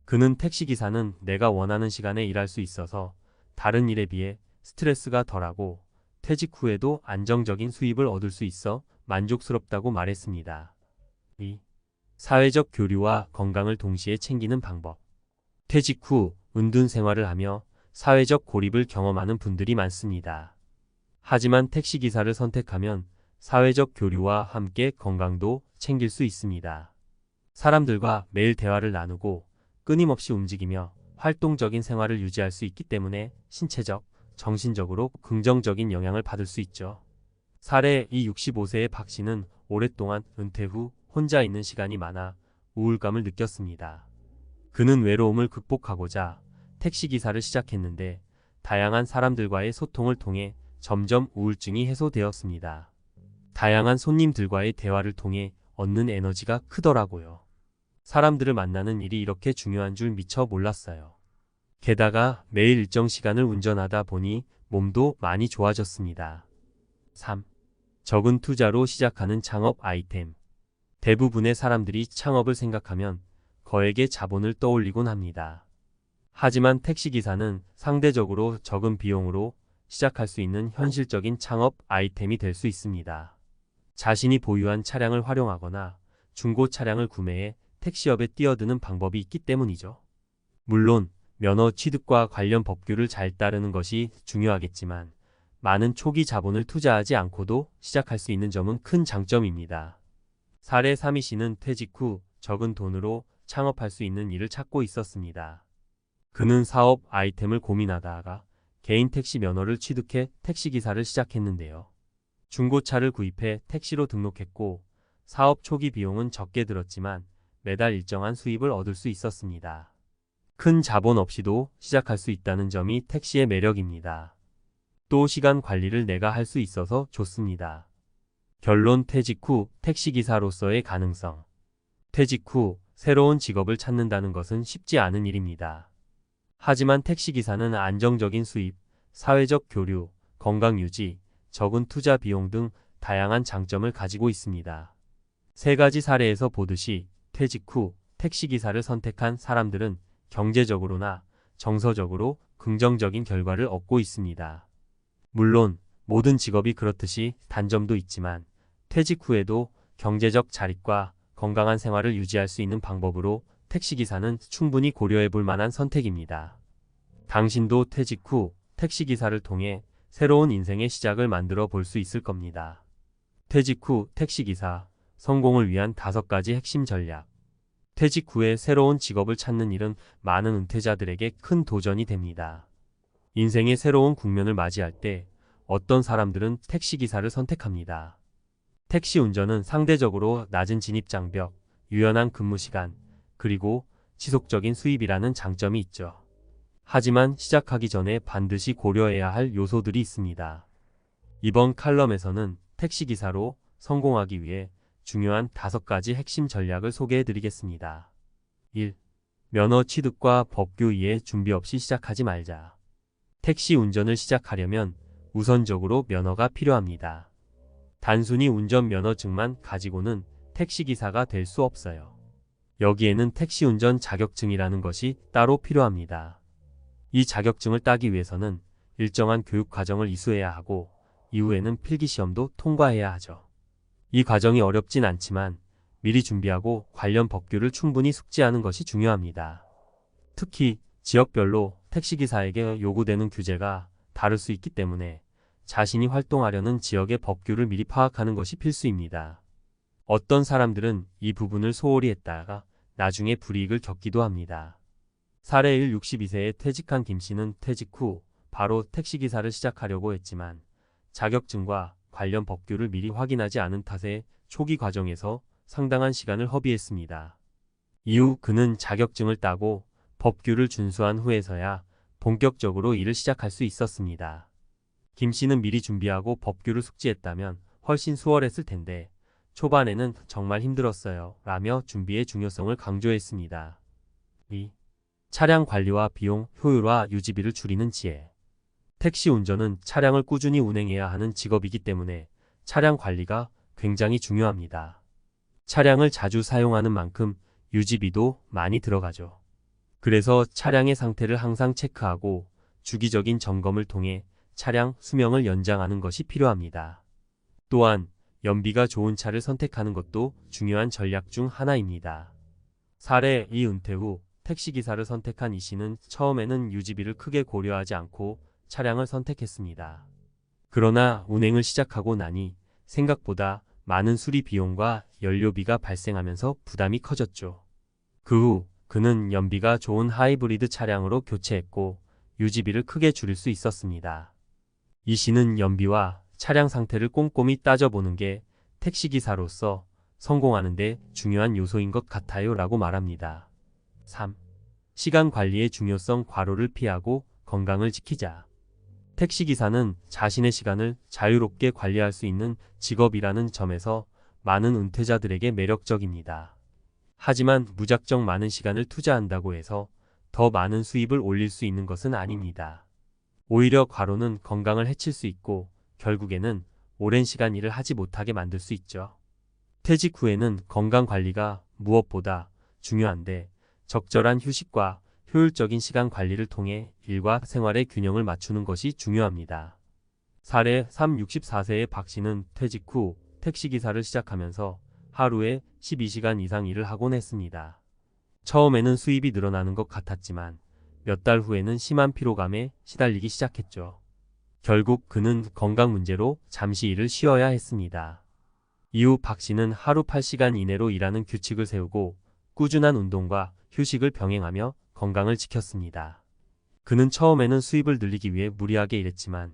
그는 택시기사는 내가 원하는 시간에 일할 수 있어서 다른 일에 비해 스트레스가 덜하고 퇴직 후에도 안정적인 수입을 얻을 수 있어 만족스럽다고 말했습니다. 2. 사회적 교류와 건강을 동시에 챙기는 방법. 퇴직 후 은둔 생활을 하며 사회적 고립을 경험하는 분들이 많습니다. 하지만 택시기사를 선택하면 사회적 교류와 함께 건강도 챙길 수 있습니다. 사람들과 매일 대화를 나누고 끊임없이 움직이며 활동적인 생활을 유지할 수 있기 때문에 신체적, 정신적으로 긍정적인 영향을 받을 수 있죠. 사례 65세의 박 씨는 오랫동안 은퇴 후 혼자 있는 시간이 많아 우울감을 느꼈습니다. 그는 외로움을 극복하고자 택시기사를 시작했는데 다양한 사람들과의 소통을 통해 점점 우울증이 해소되었습니다. 다양한 손님들과의 대화를 통해 얻는 에너지가 크더라고요. 사람들을 만나는 일이 이렇게 중요한 줄 미처 몰랐어요. 게다가 매일 일정 시간을 운전하다 보니 몸도 많이 좋아졌습니다. 3. 적은 투자로 시작하는 창업 아이템. 대부분의 사람들이 창업을 생각하면 거액의 자본을 떠올리곤 합니다. 하지만 택시기사는 상대적으로 적은 비용으로 시작할 수 있는 현실적인 창업 아이템이 될 수 있습니다. 자신이 보유한 차량을 활용하거나 중고 차량을 구매해 택시업에 뛰어드는 방법이 있기 때문이죠. 물론 면허 취득과 관련 법규를 잘 따르는 것이 중요하겠지만 많은 초기 자본을 투자하지 않고도 시작할 수 있는 점은 큰 장점입니다. 사례 3위 씨는 퇴직 후 적은 돈으로 창업할 수 있는 일을 찾고 있었습니다. 그는 사업 아이템을 고민하다가 개인 택시 면허를 취득해 택시기사를 시작했는데요. 중고차를 구입해 택시로 등록했고 사업 초기 비용은 적게 들었지만 매달 일정한 수입을 얻을 수 있었습니다. 큰 자본 없이도 시작할 수 있다는 점이 택시의 매력입니다. 또 시간 관리를 내가 할 수 있어서 좋습니다. 결론, 퇴직 후 택시기사로서의 가능성. 퇴직 후 새로운 직업을 찾는다는 것은 쉽지 않은 일입니다. 하지만 택시기사는 안정적인 수입, 사회적 교류, 건강 유지, 적은 투자 비용 등 다양한 장점을 가지고 있습니다. 세 가지 사례에서 보듯이 퇴직 후 택시기사를 선택한 사람들은 경제적으로나 정서적으로 긍정적인 결과를 얻고 있습니다. 물론 모든 직업이 그렇듯이 단점도 있지만 퇴직 후에도 경제적 자립과 건강한 생활을 유지할 수 있는 방법으로 택시기사는 충분히 고려해 볼 만한 선택입니다. 당신도 퇴직 후 택시기사를 통해 새로운 인생의 시작을 만들어 볼 수 있을 겁니다. 퇴직 후 택시기사, 성공을 위한 5가지 핵심 전략. 퇴직 후에 새로운 직업을 찾는 일은 많은 은퇴자들에게 큰 도전이 됩니다. 인생의 새로운 국면을 맞이할 때 어떤 사람들은 택시기사를 선택합니다. 택시 운전은 상대적으로 낮은 진입장벽, 유연한 근무시간, 그리고 지속적인 수입이라는 장점이 있죠. 하지만 시작하기 전에 반드시 고려해야 할 요소들이 있습니다. 이번 칼럼에서는 택시기사로 성공하기 위해 중요한 5가지 핵심 전략을 소개해 드리겠습니다. 1. 면허 취득과 법규 이해 준비 없이 시작하지 말자. 택시 운전을 시작하려면 우선적으로 면허가 필요합니다. 단순히 운전면허증만 가지고는 택시기사가 될 수 없어요. 여기에는 택시운전 자격증이라는 것이 따로 필요합니다. 이 자격증을 따기 위해서는 일정한 교육 과정을 이수해야 하고 이후에는 필기시험도 통과해야 하죠. 이 과정이 어렵진 않지만 미리 준비하고 관련 법규를 충분히 숙지하는 것이 중요합니다. 특히 지역별로 택시기사에게 요구되는 규제가 다를 수 있기 때문에 자신이 활동하려는 지역의 법규를 미리 파악하는 것이 필수입니다. 어떤 사람들은 이 부분을 소홀히 했다가 나중에 불이익을 겪기도 합니다. 사례 1. 62세에 퇴직한 김 씨는 퇴직 후 바로 택시기사를 시작하려고 했지만 자격증과 관련 법규를 미리 확인하지 않은 탓에 초기 과정에서 상당한 시간을 허비했습니다. 이후 그는 자격증을 따고 법규를 준수한 후에서야 본격적으로 일을 시작할 수 있었습니다. 김 씨는 미리 준비하고 법규를 숙지했다면 훨씬 수월했을 텐데 초반에는 정말 힘들었어요. 라며 준비의 중요성을 강조했습니다. 2. 차량 관리와 비용, 효율화, 유지비를 줄이는 지혜. 택시 운전은 차량을 꾸준히 운행해야 하는 직업이기 때문에 차량 관리가 굉장히 중요합니다. 차량을 자주 사용하는 만큼 유지비도 많이 들어가죠. 그래서 차량의 상태를 항상 체크하고 주기적인 점검을 통해 차량 수명을 연장하는 것이 필요합니다. 또한 연비가 좋은 차를 선택하는 것도 중요한 전략 중 하나입니다. 사례 2. 은퇴 후 택시기사를 선택한 이 씨는 처음에는 유지비를 크게 고려하지 않고 차량을 선택했습니다. 그러나 운행을 시작하고 나니 생각보다 많은 수리 비용과 연료비가 발생하면서 부담이 커졌죠. 그 후 그는 연비가 좋은 하이브리드 차량으로 교체했고 유지비를 크게 줄일 수 있었습니다. 이 씨는 연비와 차량 상태를 꼼꼼히 따져보는 게 택시기사로서 성공하는 데 중요한 요소인 것 같아요 라고 말합니다. 3. 시간 관리의 중요성. 과로를 피하고 건강을 지키자. 택시기사는 자신의 시간을 자유롭게 관리할 수 있는 직업이라는 점에서 많은 은퇴자들에게 매력적입니다. 하지만 무작정 많은 시간을 투자한다고 해서 더 많은 수입을 올릴 수 있는 것은 아닙니다. 오히려 과로는 건강을 해칠 수 있고 결국에는 오랜 시간 일을 하지 못하게 만들 수 있죠. 퇴직 후에는 건강 관리가 무엇보다 중요한데 적절한 휴식과 효율적인 시간 관리를 통해 일과 생활의 균형을 맞추는 것이 중요합니다. 사례 3. 64세의 박 씨는 퇴직 후 택시기사를 시작하면서 하루에 12시간 이상 일을 하곤 했습니다. 처음에는 수입이 늘어나는 것 같았지만 몇 달 후에는 심한 피로감에 시달리기 시작했죠. 결국 그는 건강 문제로 잠시 일을 쉬어야 했습니다. 이후 박 씨는 하루 8시간 이내로 일하는 규칙을 세우고 꾸준한 운동과 휴식을 병행하며 건강을 지켰습니다. 그는 처음에는 수입을 늘리기 위해 무리하게 일했지만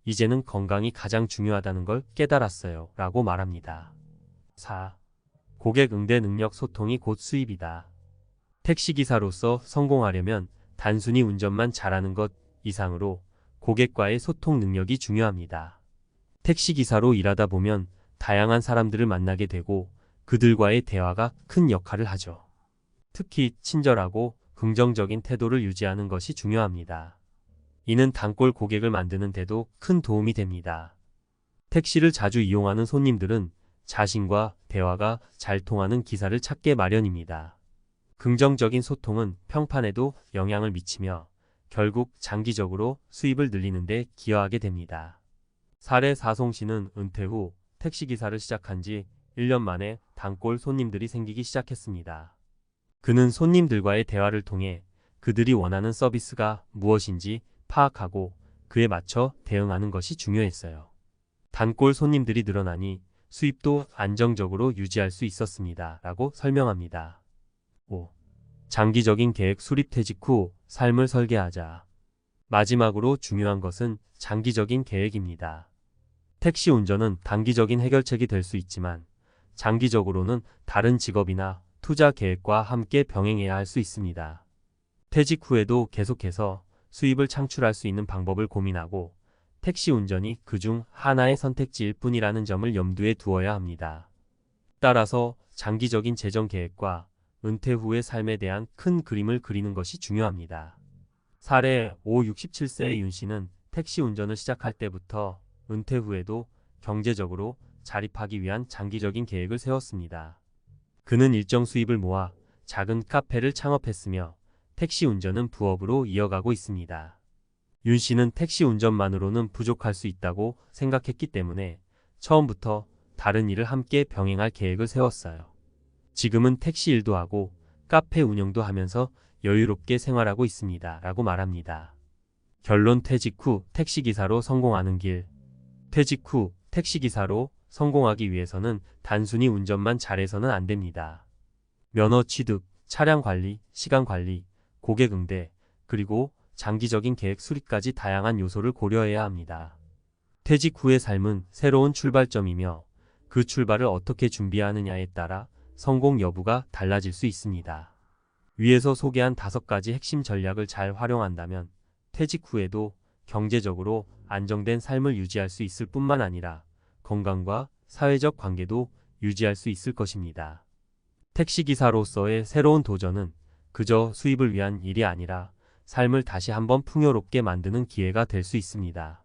이제는 건강이 가장 중요하다는 걸 깨달았어요 라고 말합니다. 4. 고객 응대 능력. 소통이 곧 수입이다. 택시기사로서 성공하려면 단순히 운전만 잘하는 것 이상으로 고객과의 소통 능력이 중요합니다. 택시기사로 일하다 보면 다양한 사람들을 만나게 되고 그들과의 대화가 큰 역할을 하죠. 특히 친절하고 긍정적인 태도를 유지하는 것이 중요합니다. 이는 단골 고객을 만드는 데도 큰 도움이 됩니다. 택시를 자주 이용하는 손님들은 자신과 대화가 잘 통하는 기사를 찾게 마련입니다. 긍정적인 소통은 평판에도 영향을 미치며 결국 장기적으로 수입을 늘리는 데 기여하게 됩니다. 사례 4. 송 씨는 은퇴 후 택시기사를 시작한 지 1년 만에 단골 손님들이 생기기 시작했습니다. 그는 손님들과의 대화를 통해 그들이 원하는 서비스가 무엇인지 파악하고 그에 맞춰 대응하는 것이 중요했어요. 단골 손님들이 늘어나니 수입도 안정적으로 유지할 수 있었습니다. 라고 설명합니다. 5. 장기적인 계획. 수립. 퇴직 후 삶을 설계하자. 마지막으로 중요한 것은 장기적인 계획입니다. 택시 운전은 단기적인 해결책이 될 수 있지만 장기적으로는 다른 직업이나 투자 계획과 함께 병행해야 할 수 있습니다. 퇴직 후에도 계속해서 수입을 창출할 수 있는 방법을 고민하고 택시 운전이 그중 하나의 선택지일 뿐이라는 점을 염두에 두어야 합니다. 따라서 장기적인 재정 계획과 은퇴 후의 삶에 대한 큰 그림을 그리는 것이 중요합니다. 사례 5. 67세의 윤 씨는 택시 운전을 시작할 때부터 은퇴 후에도 경제적으로 자립하기 위한 장기적인 계획을 세웠습니다. 그는 일정 수입을 모아 작은 카페를 창업했으며 택시 운전은 부업으로 이어가고 있습니다. 윤 씨는 택시 운전만으로는 부족할 수 있다고 생각했기 때문에 처음부터 다른 일을 함께 병행할 계획을 세웠어요. 지금은 택시 일도 하고 카페 운영도 하면서 여유롭게 생활하고 있습니다. 라고 말합니다. 결론. 퇴직 후 택시기사로 성공하는 길. 퇴직 후 택시기사로 성공하기 위해서는 단순히 운전만 잘해서는 안 됩니다. 면허 취득, 차량 관리, 시간 관리, 고객 응대, 그리고 장기적인 계획 수립까지 다양한 요소를 고려해야 합니다. 퇴직 후의 삶은 새로운 출발점이며 그 출발을 어떻게 준비하느냐에 따라 성공 여부가 달라질 수 있습니다. 위에서 소개한 5가지 핵심 전략을 잘 활용한다면 퇴직 후에도 경제적으로 안정된 삶을 유지할 수 있을 뿐만 아니라 건강과 사회적 관계도 유지할 수 있을 것입니다. 택시기사로서의 새로운 도전은 그저 수입을 위한 일이 아니라 삶을 다시 한번 풍요롭게 만드는 기회가 될 수 있습니다.